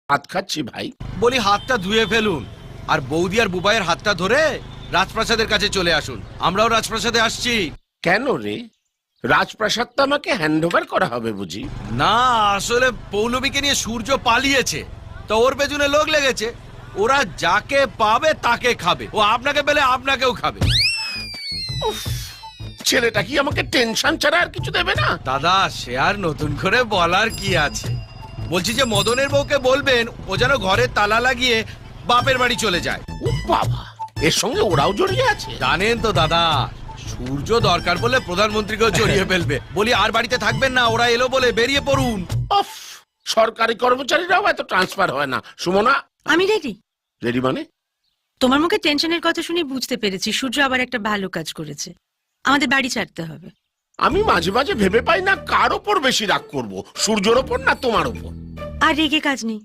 হাত খাচ্ছি ভাই। বলি হাতটা ধুয়ে ফেলুন, আর বৌদি আর বুবাইয়ের হাতটা ধরে রাজপ্রাসাদের কাছে চলে আসুন। আমরাও রাজপ্রাসাদে আসছি। কেন রে, রাজপ্রাসাদটা আমাকে হ্যান্ড ওভার করা হবে বুঝি? না, আসলে পৌলমীকে নিয়ে সূর্য পালিয়েছে, তো ওর পেছনে লোক লেগেছে। ওরা যাকে পাবে তাকে খাবে, ও আপনাকে পেলে আপনাকেও খাবে। ছেলেটা কি আমাকে টেনশন ছাড়া আর কিছু দেবে না? দাদা, সে আর নতুন করে বলার কি আছে? বলছি যে মদনের বউকে বলবেন ও যেন ঘরে তালা লাগিয়ে বাপের বাড়ি চলে যায়। ও বাবা, এর সঙ্গে ওরাও জড়িয়ে আছে? জানেন তো দাদা, সূর্য দরকার বলে প্রধানমন্ত্রীকেও জড়িয়ে ফেলবে। বলি আর বাড়িতে থাকবেন না, ওরা এলো বলে বেরিয়ে পড়ুন। অফ, সরকারি কর্মচারীরাও এত ট্রান্সফার হয় না। সুমনা, আমি রেডি। রেডি মানে? তোমার মুখে টেনশনের কথা শুনে বুঝতে পেরেছি সূর্য আবার একটা ভালো কাজ করেছে। আমাদের বাড়ি ছাড়তে হবে। আমি মাঝে মাঝে ভেবে পাই না কার ওপর বেশি রাগ করব, সূর্যের ওপর না তোমার ওপর। আর রেগে কাজ নেই।